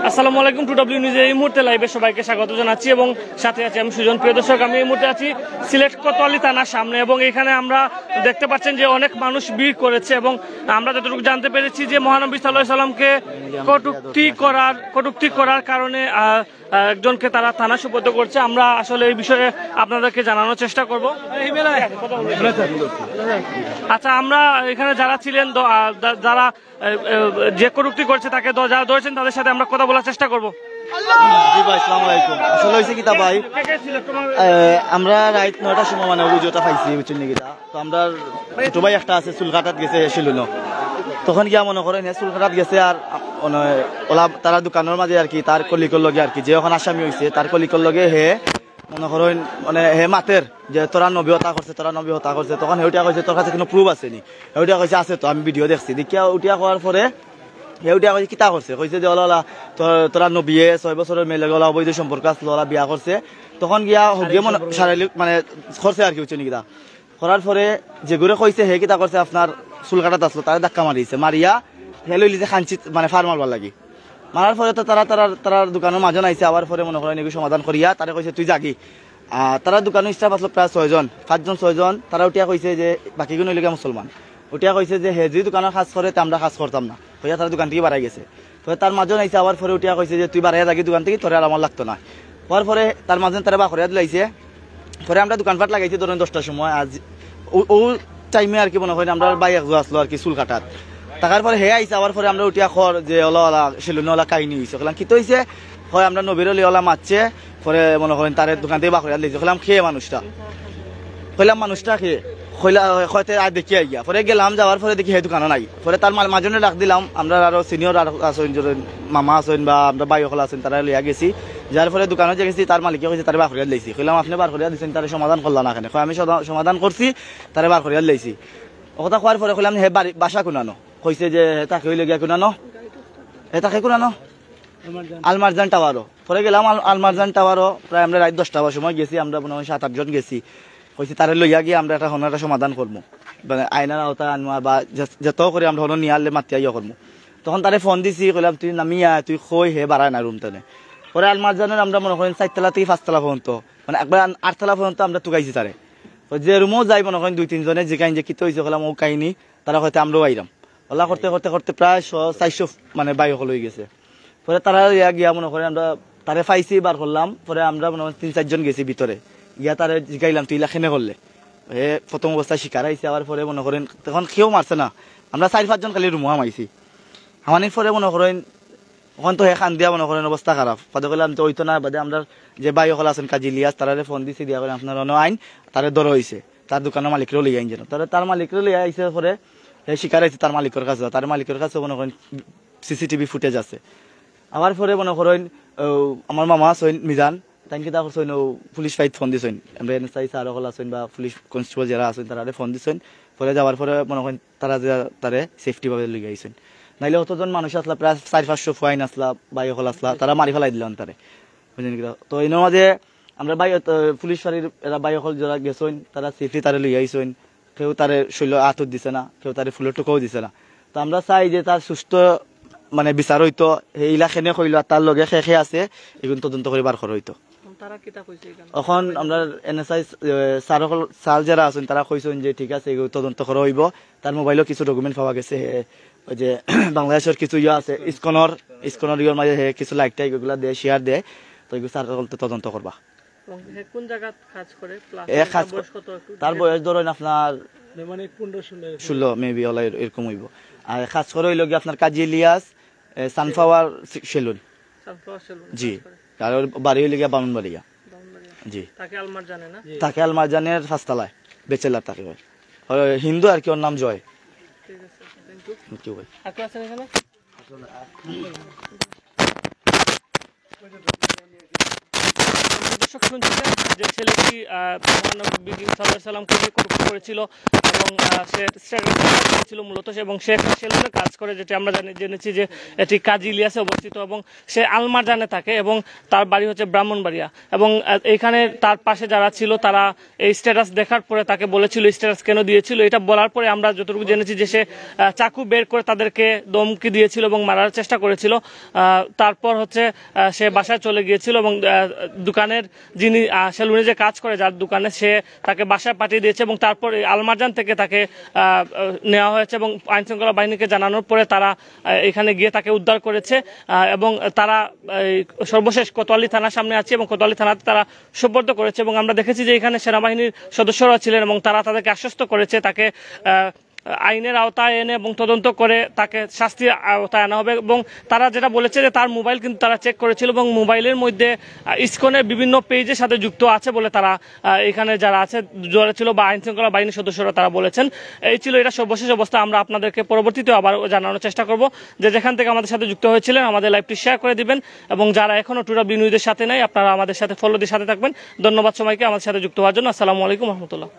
আসসালামু আলাইকুম, 2W নিউজে এই মুহূর্তে লাইভে সবাইকে স্বাগত জানাচ্ছি এবং সাথে আছি আমি সুজন। প্রিয় দর্শক, আমি এই মুহূর্তে আছি সিলেট কোতোয়ালি থানার সামনে এবং এখানে আমরা দেখতে পাচ্ছেন যে অনেক মানুষ ভিড় করেছে এবং আমরা যতটুকু জানতে পেরেছি যে মহানবী সাল্লাল্লাহু আলাইহি সাল্লামকে কটূক্তি করার কারণে একজনকে তারা থানা সুপর্দ করছে। আমরা আসলে এই বিষয়ে আপনাদেরকে জানানোর চেষ্টা করব। আচ্ছা, আমরা এখানে যারা ছিলেন, যারা যে কটূক্তি করছে তাকে যারা ধরেছেন তাদের সাথে আমরা কথা বলার চেষ্টা করব। জি ভাই, আসসালামু আলাইকুম। আসলে হয়েছে কি তা ভাই, আমরা রাত 9টার সময় মানে অভিযোগটা পাইছি বুঝছেন নাকি। তো আমরা ছোট ভাই একটা আছে চুলকাটাত গেছে শিলুনো, তখন গিয়া মনে করেন চুলকাটাত গেছে আর ওলা তারা দোকানের মাঝে আর কি তার কলিকর লগে আর কি যে ওখানে আসামি হয়েছে তার কলিকর লগে হে মনে করেন মানে হে মাতের যে তোরা নবী হতা করছে তখন হেউটিয়া কইছে তোর কাছে কোনো প্রুফ আছে নি? হেউটিয়া কইছে আছে তো, আমি ভিডিও দেখছি। দেখিয়া উঠিয়া করার পরে হেউটিয়া কইছে কিতা করছে, কইছে যে ওলা তোরা নবীয়ে 6 বছরের মেয়ে লাগে ওলা অবৈধ সম্পর্ক আসলো, ওলা বিয়া করছে। তখন গিয়া হগিয়ে মনে শারীরিক মানে করছে আর কি হচ্ছে নাকি। করার পরে যে ঘুরে কইছে হে কিতা করছে, আপনার চুল কাটাত আসলো তারা ধাক্কা মারিছে, মারিয়া হে লইলিছে খাঞ্চিত মানে ফার মারবার লাগি। মারার পরে তো তারা দোকানের মাঝে আইছে। আবার পরে মনে করেন এগুলো সমাধান করিয়া তারা কইছে তুই জাগি। তারা দোকানের স্টাফ আসলো প্রায় 5জন। তারা উঠিয়া কইছে যে বাকিগুলো লিগে মুসলমান, উঠিয়া কইছে যে হে যদি দোকানের কাজ করে আমরা কাজ করতাম না, হইয়া তারা দোকান থেকে বাড়াই গেছে। তো তার মাঝে আইছে। আবার পরে উঠিয়া কইছে যে তুই বাড়াইয়া জাগি দোকান থেকে, তোর আর আমার লাগতো না। হওয়ার পরে তার মাঝে তারা বাখরিয়া দিলাইছে। পরে আমরা দোকানপাট লাগাইছি ধরেন 10টার সময়। আজ ও টাইমে আর কি মনে করেন আমরা বাই একজো আসলো আর কি চুল কাটাত। টাকার পরে হে আইসে। আবার পরে আমরা উঠিয়া খর যে ওলা সেলুনে ওলা কাহিনী হয়েছে। কলাম কি হয়েছে, হয় আমরা নবীর ওলা মারছে। পরে মনে করেন তার দোকান থেকে বাখরিয়া দিয়েছে। কলাম খেয়ে মানুষটা খেয়ে হয়তো আর দেখি আইয়া। পরে গেলাম, যাওয়ার পরে দেখি হে দোকানও নাই। পরে তার মাজনে ডাক দিলাম, আমরা আরো সিনিয়র আছেন মামা আছেন বা আমরা বাই সকল আছেন, তারা লইয়া গেছি। যার ফলে দোকানে যে গেছি তার মালিকে কইছে তারা বাখরিয়া দিয়েছি। কইলাম আপনি বাখরিয়া দিয়েছেন, তারা সমাধান করলাম না কেন? আমি সমাধান করছি, তারা বাখরিয়া দিয়েছি। কথা কোয়ার পরে কইলাম হে বাসা কোনানো, কইছে যে তাকে হইলে গিয়া কোনানো, তাকে কোনানো আলমারজান টাওয়ারও। পরে গেলাম আলমারজান টাওয়ারও, প্রায় আমরা রাত 10টার সময় গেছি। আমরা মনে হয় 7-8 জন গেছি। কইছি তারে লইয়া গিয়ে আমরা একটা সমাধান করবো, মানে আইনার আওতায় আনবা বা যত করে আমরা হন নিয়ে আনলে মাতিয়া ইয়ে করবো। তখন তারে ফোন দিছি, কইলাম তুই নামিয়া তুই কই হে বাড়ায় না রুম টানে। পরে আলমারজানের আমরা মনে করেন 4 তলা থেকে 5 তলা পর্যন্ত, মানে একবার 8 তলা পর্যন্ত আমরা টুকাইছি তারে। যে রুমও যাই মনে করেন 2-3 জনে যে কাহিনী যে কিতে হয়েছে কলাম ও কাহিনী তারা হয়তো আমরাও আইরাম ওলা করতে করতে করতে প্রায় 400 মানে বাই হল হয়ে গেছে। পরে তারা গিয়া মনে করেন আমরা তারে ফাইসি বার করলাম। পরে আমরা মনে করেন 3-4 জন গেছি ভিতরে গিয়া তারে জিগাইলাম তুই লাখেনে করলে। হে প্রথম অবস্থায় শিকার আইসি। আবার পরে মনে করেন তখন কেউ মারছে না, আমরা 4-5 জন খালি রুমা মাইছি। আমানির পরে মনে করেন ওখান তো হে খান দিয়া মনে করেন অবস্থা খারাপ। পদে করলাম তো ওইতো না বাদে আমরা যে বাই হল আছেন কাজী লিয়াস, তারা ফোন দিছি দিয়া করেন আপনার আইন তারে দর হয়েছে, তার দোকানের মালিকরেও লিয়ে আইন যেন। তার মালিকরেও লিয়ে আইসে। পরে শিকার আইছে তার মালিকের কাছে, তার মালিকের কাছে মনে করেন CCTV ফুটেজ আছে। আবার পরে মনে করেন আমার মামা আছেন মিজান, তাই কিতা করছেন পুলিশ ফাইট ফোন দিছেন। আমরা NSI স্যার সকল আছেন বা পুলিশ কনস্টেবল যারা আছেন তারা ফোন দিছেন। পরে যাওয়ার পরে মনে করেন তারা তারে সেফটি ভাবে লিয়ে আইছেন। নাইলে অতজন মানুষ আসলা প্রায় 400-500 ফাইন আসলা বাই সকল আসলা, তারা মারি ফেলাই দিলেন তারে, বুঝলেন কিনা। তো এর মাঝে আমরা পুলিশ ফাঁড়ির এরা বাই সকল যারা গেছেন তারা সেফটি তারে লিয়ে আইছেন। কেউ তারে শৈল আতর দিছে না, কেউ তারে ফুলের টুকাও দিছে না। তো আমরা চাই যে তার সুস্থ মানে বিচার হইতো, সেই ইলাখেনে কইল তার লগে শেষে আছে এগুলো তদন্ত করে বার করা হইতো। এখন আমরা NSI স্যার যারা আছেন তারা কইছেন যে ঠিক আছে এগুলো তদন্ত করা হইব। তার মোবাইলেও কিছু ডকুমেন্ট পাওয়া গেছে, ওই যে বাংলাদেশের কিছু ইয়ে আছে ইসকনের ইয়ের মাঝে কিছু লাইক টাইক এগুলো দেয়, শেয়ার দেয়। তো এগুলো স্যার তদন্ত করবা। তার বয়স ধরেন আপনার 16 মেবি ওলা এরকম হইব। আর খাস করে হইল গিয়ে আপনার কাজী ইলিয়াস সানফ্লাওয়ার সেলুন। জি, আর বাড়ি হইলে গিয়া বামুনবাড়িয়া। জি, তাকে আলমারজানের 5 তলায় বেচেলার তাকে হয়, হিন্দু আর কি, ওর নাম জয়। দর্শক শুনছিলেন যে ছেলেটি মহানবী সাল্লাল্লাহু আলাইহি সাল্লামকে নিয়ে কটূক্তি করেছিল এবং সে স্ট্যাটাস করেছিল মূলত এবং সে একটা সেলুনে কাজ করে, যেটি আমরা জেনেছি যে এটি কাজী ইলিয়াসে অবস্থিত এবং সে আলমারজানে থাকে এবং তার বাড়ি হচ্ছে ব্রাহ্মণবাড়িয়া। এবং এখানে তার পাশে যারা ছিল তারা এই স্ট্যাটাস দেখার পরে তাকে বলেছিল স্ট্যাটাস কেন দিয়েছিল, এটা বলার পরে আমরা যতটুকু জেনেছি যে সে চাকু বের করে তাদেরকে ধমকি দিয়েছিল এবং মারার চেষ্টা করেছিল। তারপর হচ্ছে সে বাসায় চলে গিয়েছিল এবং দোকানের যিনি সেলুনে যে কাজ করে যার দোকানে সে তাকে বাসায় পাঠিয়ে দিয়েছে এবং তারপর আলমারজান থেকে তাকে নেওয়া হয়েছে এবং আইন শৃঙ্খলা বাহিনীকে জানানোর পরে তারা এখানে গিয়ে তাকে উদ্ধার করেছে এবং তারা সর্বশেষ কোতোয়ালি থানার সামনে আছে এবং কোতোয়ালি থানাতে তারা সোপর্দ করেছে। এবং আমরা দেখেছি যে এখানে সেনাবাহিনীর সদস্যরা ছিলেন এবং তারা তাদেরকে আশ্বস্ত করেছে তাকে আইনের আওতায় এনে এবং তদন্ত করে তাকে শাস্তির আওতায় আনা হবে। এবং তারা যেটা বলেছে যে তার মোবাইল কিন্তু তারা চেক করেছিল এবং মোবাইলের মধ্যে ইসকনের বিভিন্ন পেজের সাথে যুক্ত আছে বলে তারা এখানে যারা আছে জড়িত ছিল বা আইন শৃঙ্খলা বাহিনীর সদস্যরা তারা বলেছেন। এই ছিল এটা সর্বশেষ অবস্থা। আমরা আপনাদেরকে পরবর্তীতে আবার জানানোর চেষ্টা করব যে যেখান থেকে আমাদের সাথে যুক্ত হয়েছিলেন আমাদের লাইভটি শেয়ার করে দিবেন এবং যারা এখনো টুডাব্লিউ নিউজের সাথে নেই আপনারা আমাদের সাথে ফলো দিয়ে সাথে থাকবেন। ধন্যবাদ সবাইকে আমাদের সাথে যুক্ত হওয়ার জন্য। আসসালামু আলাইকুম রহমতুল্লাহ।